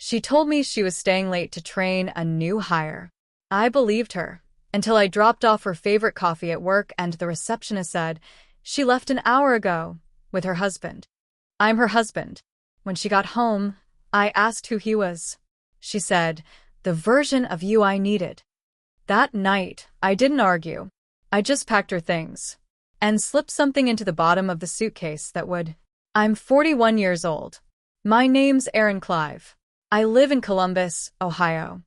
She told me she was staying late to train a new hire. I believed her, until I dropped off her favorite coffee at work and the receptionist said she left an hour ago with her husband. I'm her husband. When she got home, I asked who he was. She said, the version of you I needed. That night, I didn't argue. I just packed her things and slipped something into the bottom of the suitcase that would. I'm 41 years old. My name's Erin Clive. I live in Columbus, Ohio.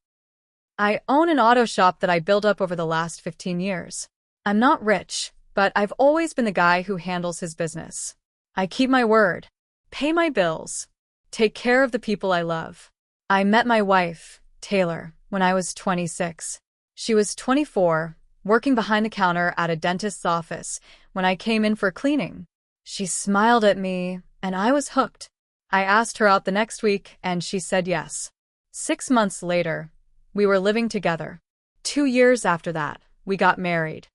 I own an auto shop that I built up over the last 15 years. I'm not rich, but I've always been the guy who handles his business. I keep my word, pay my bills, take care of the people I love. I met my wife, Taylor, when I was 26. She was 24, working behind the counter at a dentist's office when I came in for cleaning. She smiled at me, and I was hooked. I asked her out the next week, and she said yes. 6 months later, we were living together. 2 years after that, we got married.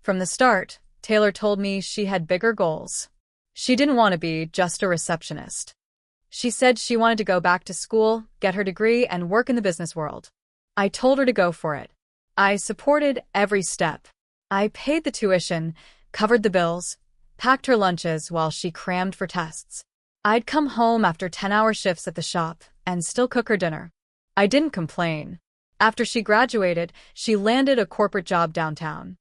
From the start, Taylor told me she had bigger goals. She didn't want to be just a receptionist. She said she wanted to go back to school, get her degree, and work in the business world. I told her to go for it. I supported every step. I paid the tuition, covered the bills, packed her lunches while she crammed for tests. I'd come home after 10-hour shifts at the shop and still cook her dinner. I didn't complain. After she graduated, she landed a corporate job downtown.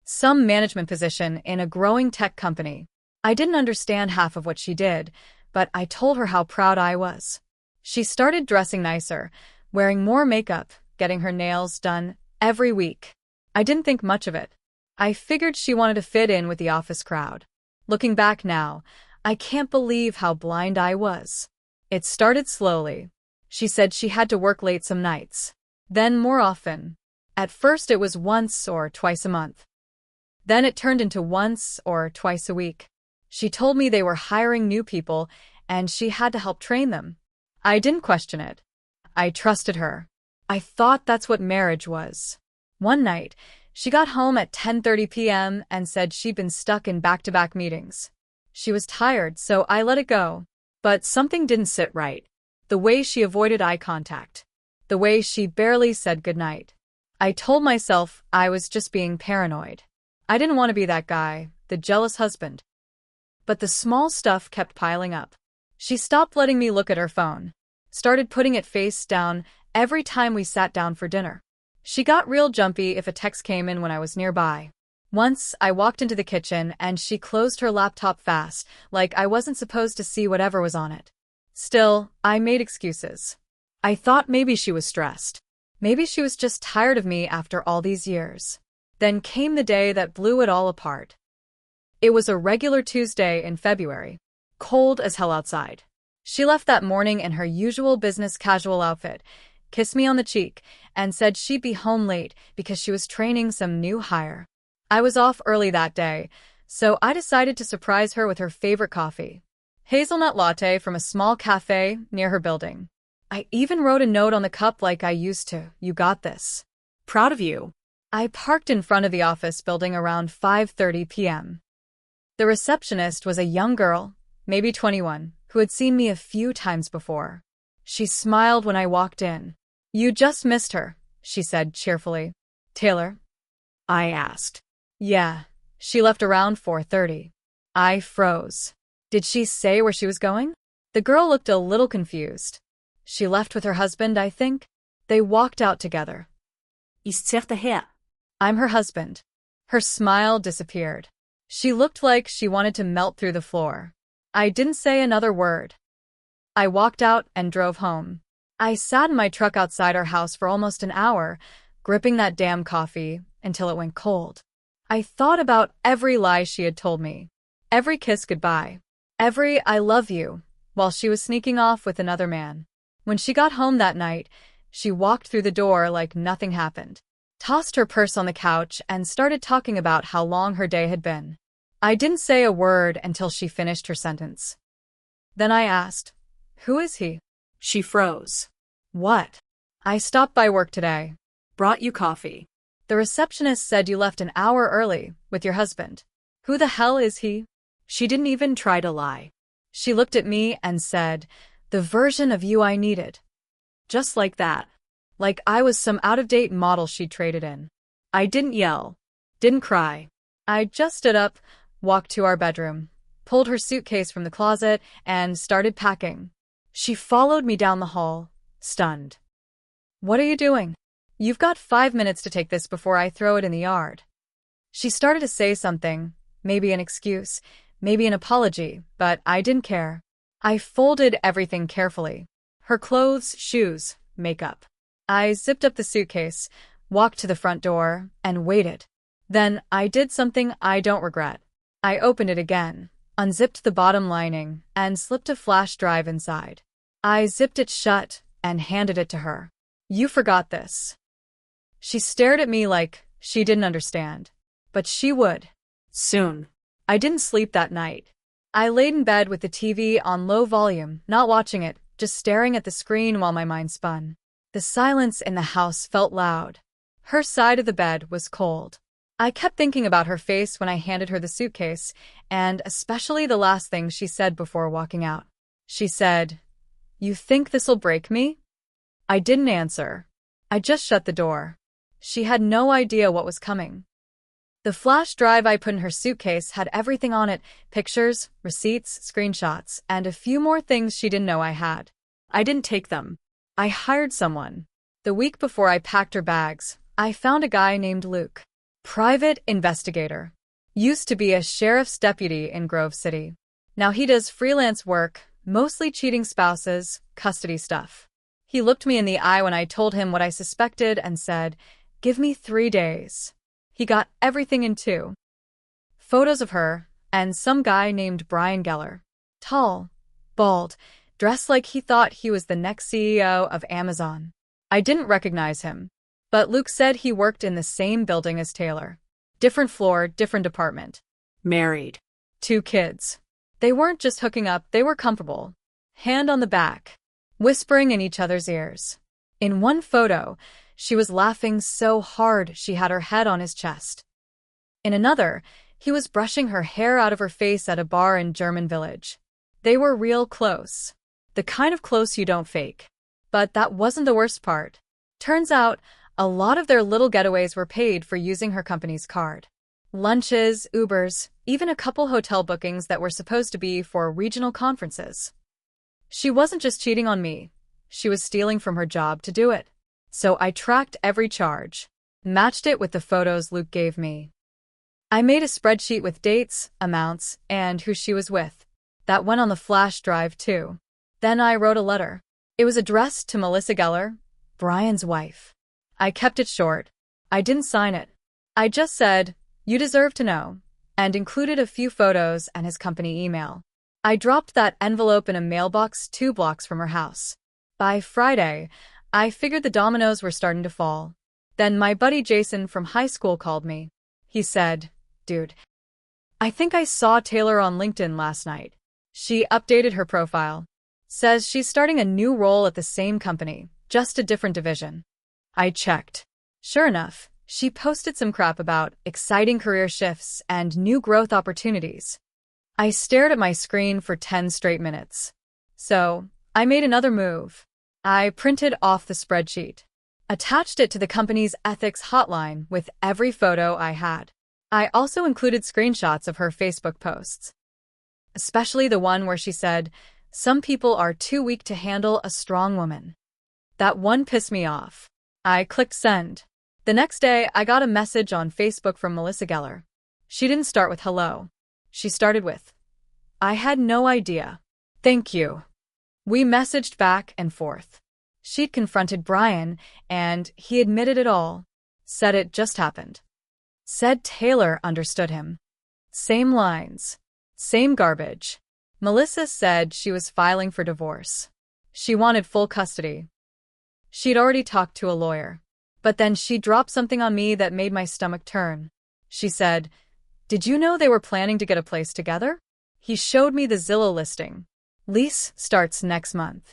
Some management position in a growing tech company. I didn't understand half of what she did, but I told her how proud I was. She started dressing nicer, wearing more makeup, getting her nails done every week. I didn't think much of it. I figured she wanted to fit in with the office crowd. Looking back now, I can't believe how blind I was. It started slowly. She said she had to work late some nights, then more often. At first it was once or twice a month. Then it turned into once or twice a week. She told me they were hiring new people and she had to help train them. I didn't question it. I trusted her. I thought that's what marriage was. One night, she got home at 10:30 p.m. and said she'd been stuck in back-to-back meetings. She was tired, so I let it go. But something didn't sit right. The way she avoided eye contact. The way she barely said goodnight. I told myself I was just being paranoid. I didn't want to be that guy, the jealous husband. But the small stuff kept piling up. She stopped letting me look at her phone. Started putting it face down every time we sat down for dinner. She got real jumpy if a text came in when I was nearby. Once, I walked into the kitchen and she closed her laptop fast, like I wasn't supposed to see whatever was on it. Still, I made excuses. I thought maybe she was stressed. Maybe she was just tired of me after all these years. Then came the day that blew it all apart. It was a regular Tuesday in February. Cold as hell outside. She left that morning in her usual business casual outfit, kissed me on the cheek, and said she'd be home late because she was training some new hire. I was off early that day, so I decided to surprise her with her favorite coffee. Hazelnut latte from a small cafe near her building. I even wrote a note on the cup like I used to. You got this. Proud of you. I parked in front of the office building around 5:30 p.m. The receptionist was a young girl, maybe 21, who had seen me a few times before. She smiled when I walked in. You just missed her, she said cheerfully. Taylor? I asked. Yeah, she left around 4:30. I froze. Did she say where she was going? The girl looked a little confused. She left with her husband, I think. They walked out together. Ist sehr her. I'm her husband. Her smile disappeared. She looked like she wanted to melt through the floor. I didn't say another word. I walked out and drove home. I sat in my truck outside our house for almost an hour, gripping that damn coffee until it went cold. I thought about every lie she had told me. Every kiss goodbye. Every I love you, while she was sneaking off with another man. When she got home that night, she walked through the door like nothing happened, tossed her purse on the couch, and started talking about how long her day had been. I didn't say a word until she finished her sentence. Then I asked, who is he? She froze. What? I stopped by work today. Brought you coffee. The receptionist said you left an hour early with your husband. Who the hell is he? She didn't even try to lie. She looked at me and said, The version of you I needed. Just like that. Like I was some out-of-date model she traded in. I didn't yell. Didn't cry. I just stood up, walked to our bedroom, pulled her suitcase from the closet, and started packing. She followed me down the hall, stunned. What are you doing? You've got 5 minutes to take this before I throw it in the yard. She started to say something, maybe an excuse, maybe an apology, but I didn't care. I folded everything carefully. Her clothes, shoes, makeup. I zipped up the suitcase, walked to the front door, and waited. Then I did something I don't regret. I opened it again, unzipped the bottom lining, and slipped a flash drive inside. I zipped it shut and handed it to her. You forgot this. She stared at me like she didn't understand. But she would. Soon. I didn't sleep that night. I laid in bed with the TV on low volume, not watching it, just staring at the screen while my mind spun. The silence in the house felt loud. Her side of the bed was cold. I kept thinking about her face when I handed her the suitcase, and especially the last thing she said before walking out. She said, "You think this'll break me?" I didn't answer. I just shut the door. She had no idea what was coming. The flash drive I put in her suitcase had everything on it, pictures, receipts, screenshots, and a few more things she didn't know I had. I didn't take them. I hired someone. The week before I packed her bags, I found a guy named Luke. Private investigator. Used to be a sheriff's deputy in Grove City. Now he does freelance work, mostly cheating spouses, custody stuff. He looked me in the eye when I told him what I suspected and said, "Give me 3 days." He got everything in 2. Photos of her and some guy named Brian Geller. Tall, bald, dressed like he thought he was the next CEO of Amazon. I didn't recognize him, but Luke said he worked in the same building as Taylor. Different floor, different department. Married. 2 kids. They weren't just hooking up, they were comfortable. Hand on the back, whispering in each other's ears. In one photo, she was laughing so hard she had her head on his chest. In another, he was brushing her hair out of her face at a bar in German Village. They were real close. The kind of close you don't fake. But that wasn't the worst part. Turns out, a lot of their little getaways were paid for using her company's card. Lunches, Ubers, even a couple hotel bookings that were supposed to be for regional conferences. She wasn't just cheating on me. She was stealing from her job to do it. So I tracked every charge, matched it with the photos Luke gave me. I made a spreadsheet with dates, amounts, and who she was with. That went on the flash drive too. Then I wrote a letter. It was addressed to Melissa Geller, Brian's wife. I kept it short. I didn't sign it. I just said, "You deserve to know," and included a few photos and his company email. I dropped that envelope in a mailbox 2 blocks from her house. By Friday, I figured the dominoes were starting to fall. Then my buddy Jason from high school called me. He said, "Dude, I think I saw Taylor on LinkedIn last night. She updated her profile. Says she's starting a new role at the same company, just a different division." I checked. Sure enough, she posted some crap about exciting career shifts and new growth opportunities. I stared at my screen for 10 straight minutes. So, I made another move. I printed off the spreadsheet, attached it to the company's ethics hotline with every photo I had. I also included screenshots of her Facebook posts, especially the one where she said, "Some people are too weak to handle a strong woman." That one pissed me off. I clicked send. The next day, I got a message on Facebook from Melissa Geller. She didn't start with hello. She started with, "I had no idea. Thank you." We messaged back and forth. She'd confronted Brian, and he admitted it all. Said it just happened. Said Taylor understood him. Same lines. Same garbage. Melissa said she was filing for divorce. She wanted full custody. She'd already talked to a lawyer. But then she dropped something on me that made my stomach turn. She said, "Did you know they were planning to get a place together?" He showed me the Zillow listing. Lease starts next month.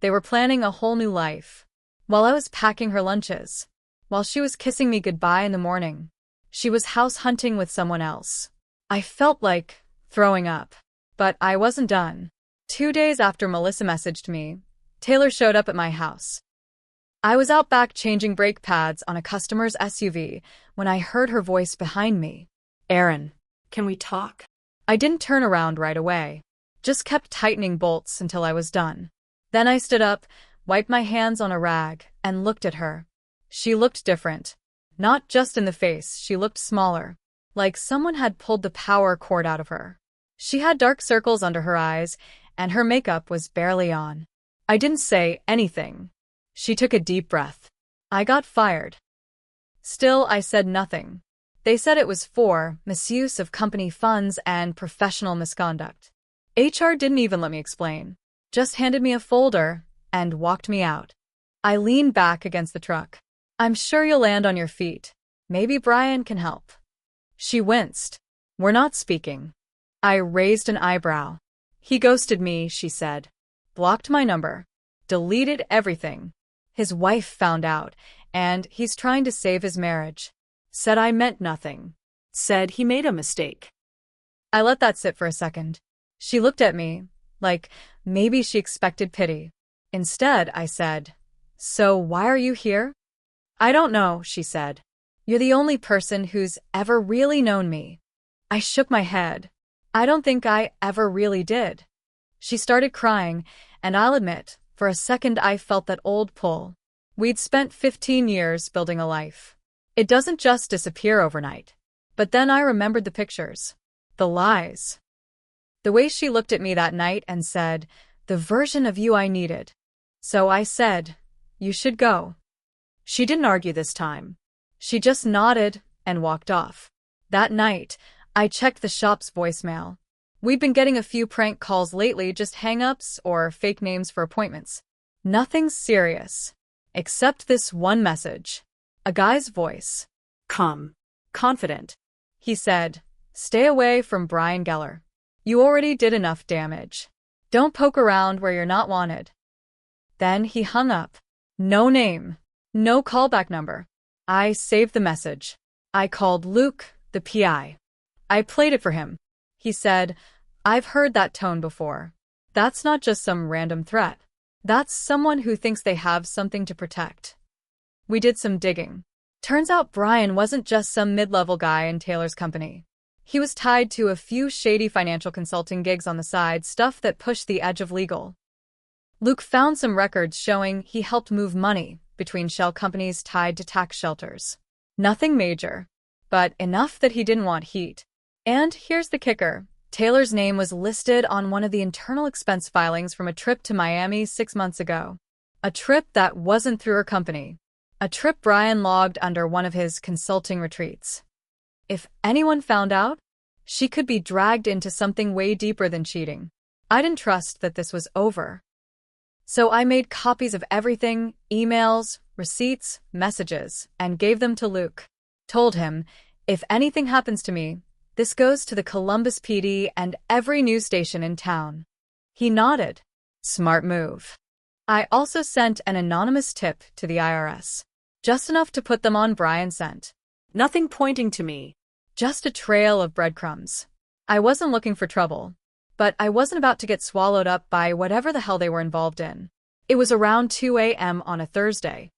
They were planning a whole new life. While I was packing her lunches, while she was kissing me goodbye in the morning, she was house hunting with someone else. I felt like throwing up. But I wasn't done. 2 days after Melissa messaged me, Taylor showed up at my house. I was out back changing brake pads on a customer's SUV when I heard her voice behind me. Aaron, can we talk? I didn't turn around right away, just kept tightening bolts until I was done. Then I stood up, wiped my hands on a rag, and looked at her. She looked different. Not just in the face, she looked smaller, like someone had pulled the power cord out of her. She had dark circles under her eyes, and her makeup was barely on. I didn't say anything. She took a deep breath. I got fired. Still, I said nothing. They said it was for misuse of company funds and professional misconduct. HR didn't even let me explain. Just handed me a folder and walked me out. I leaned back against the truck. I'm sure you'll land on your feet. Maybe Brian can help. She winced. We're not speaking. I raised an eyebrow. He ghosted me, she said. Blocked my number. Deleted everything. His wife found out, and he's trying to save his marriage. Said I meant nothing. Said he made a mistake. I let that sit for a second. She looked at me, like maybe she expected pity. Instead, I said, So why are you here? I don't know, she said. You're the only person who's ever really known me. I shook my head. I don't think I ever really did. She started crying, and I'll admit, for a second I felt that old pull. We'd spent 15 years building a life. It doesn't just disappear overnight. But then I remembered the pictures. The lies. The way she looked at me that night and said, the version of you I needed. So I said, you should go. She didn't argue this time. She just nodded and walked off. That night, I checked the shop's voicemail. We'd been getting a few prank calls lately, just hang-ups or fake names for appointments. Nothing serious. Except this one message. A guy's voice. Calm. Confident. He said, Stay away from Brian Geller. You already did enough damage. Don't poke around where you're not wanted. Then he hung up. No name. No callback number. I saved the message. I called Luke, the PI. I played it for him. He said, I've heard that tone before. That's not just some random threat. That's someone who thinks they have something to protect. We did some digging. Turns out Brian wasn't just some mid-level guy in Taylor's company. He was tied to a few shady financial consulting gigs on the side, stuff that pushed the edge of legal. Luke found some records showing he helped move money between shell companies tied to tax shelters. Nothing major, but enough that he didn't want heat. And here's the kicker. Taylor's name was listed on one of the internal expense filings from a trip to Miami 6 months ago. A trip that wasn't through her company. A trip Brian logged under one of his consulting retreats. If anyone found out, she could be dragged into something way deeper than cheating. I didn't trust that this was over. So I made copies of everything, emails, receipts, messages, and gave them to Luke. Told him, if anything happens to me, this goes to the Columbus PD and every news station in town. He nodded. Smart move. I also sent an anonymous tip to the IRS. Just enough to put them on Brian's scent. Nothing pointing to me. Just a trail of breadcrumbs. I wasn't looking for trouble, but I wasn't about to get swallowed up by whatever the hell they were involved in. It was around 2 a.m. on a Thursday.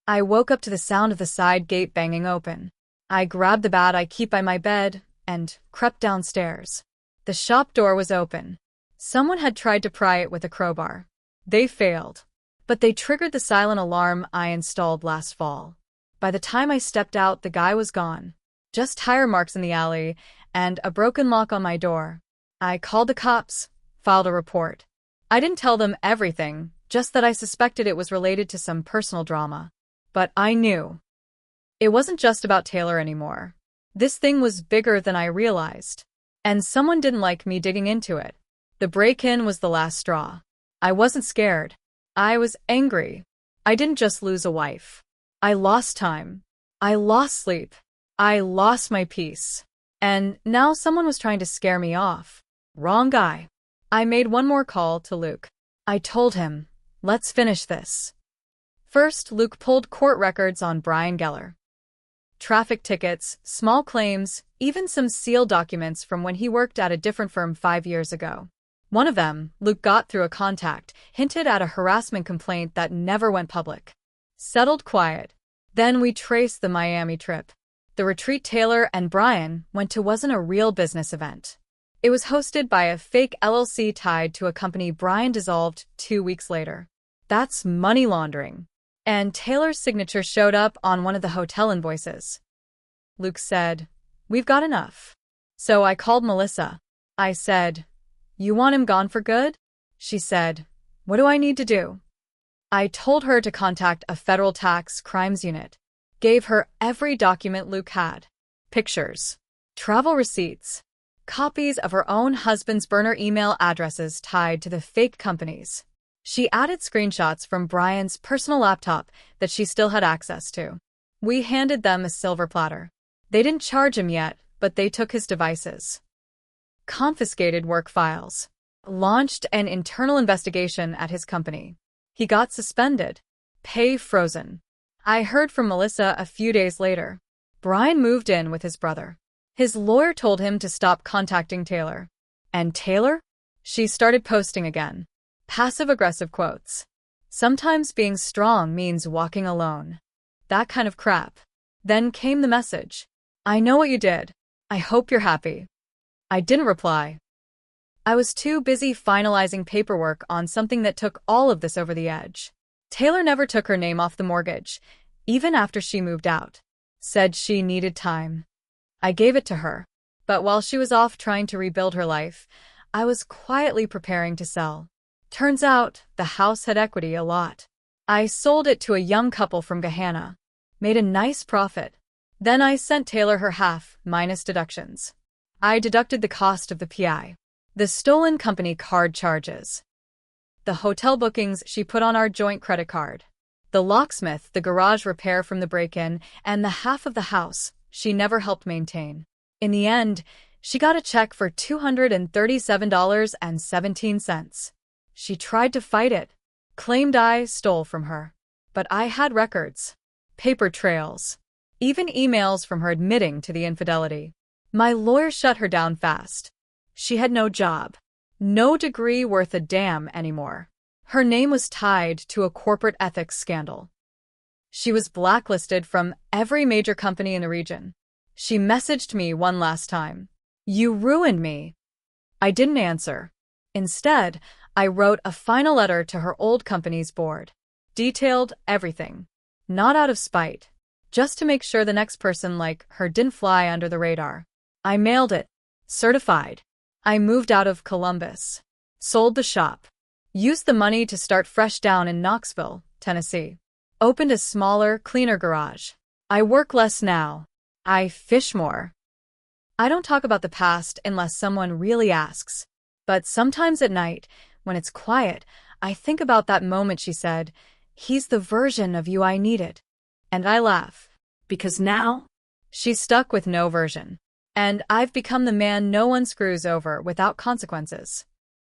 I woke up to the sound of the side gate banging open. I grabbed the bat I keep by my bed and crept downstairs. The shop door was open. Someone had tried to pry it with a crowbar. They failed, but they triggered the silent alarm I installed last fall. By the time I stepped out, the guy was gone. Just tire marks in the alley and a broken lock on my door. I called the cops, filed a report. I didn't tell them everything, just that I suspected it was related to some personal drama. But I knew. It wasn't just about Taylor anymore. This thing was bigger than I realized. And someone didn't like me digging into it. The break-in was the last straw. I wasn't scared. I was angry. I didn't just lose a wife. I lost time. I lost sleep. I lost my peace. And now someone was trying to scare me off. Wrong guy. I made one more call to Luke. I told him, let's finish this. First, Luke pulled court records on Brian Geller. Traffic tickets, small claims, even some sealed documents from when he worked at a different firm 5 years ago. One of them, Luke got through a contact, hinted at a harassment complaint that never went public. Settled quiet. Then we traced the Miami trip. The retreat Taylor and Brian went to wasn't a real business event. It was hosted by a fake LLC tied to a company Brian dissolved 2 weeks later. That's money laundering. And Taylor's signature showed up on one of the hotel invoices. Luke said, "We've got enough." So I called Melissa. I said, "You want him gone for good?" She said, "What do I need to do?" I told her to contact a federal tax crimes unit. Gave her every document Luke had. Pictures, travel receipts, copies of her own husband's burner email addresses tied to the fake companies. She added screenshots from Brian's personal laptop that she still had access to. We handed them a silver platter. They didn't charge him yet, but they took his devices. Confiscated work files. Launched an internal investigation at his company. He got suspended. Pay frozen. I heard from Melissa a few days later. Brian moved in with his brother. His lawyer told him to stop contacting Taylor. And Taylor? She started posting again. Passive-aggressive quotes. Sometimes being strong means walking alone. That kind of crap. Then came the message. "I know what you did. I hope you're happy." I didn't reply. I was too busy finalizing paperwork on something that took all of this over the edge. Taylor never took her name off the mortgage, even after she moved out. Said she needed time. I gave it to her. But while she was off trying to rebuild her life, I was quietly preparing to sell. Turns out, the house had equity a lot. I sold it to a young couple from Gahanna. Made a nice profit. Then I sent Taylor her half, minus deductions. I deducted the cost of the PI. The stolen company card charges. The hotel bookings she put on our joint credit card. The locksmith, the garage repair from the break-in, and the half of the house she never helped maintain. In the end, she got a check for $237.17. She tried to fight it. Claimed I stole from her. But I had records. Paper trails. Even emails from her admitting to the infidelity. My lawyer shut her down fast. She had no job. No degree worth a damn anymore. Her name was tied to a corporate ethics scandal. She was blacklisted from every major company in the region. She messaged me one last time. "You ruined me." I didn't answer. Instead, I wrote a final letter to her old company's board. Detailed everything. Not out of spite. Just to make sure the next person like her didn't fly under the radar. I mailed it. Certified. I moved out of Columbus. Sold the shop. Used the money to start fresh down in Knoxville, Tennessee. Opened a smaller, cleaner garage. I work less now. I fish more. I don't talk about the past unless someone really asks. But sometimes at night, when it's quiet, I think about that moment she said, "He's the version of you I needed." And I laugh. Because now, she's stuck with no version. And I've become the man no one screws over without consequences.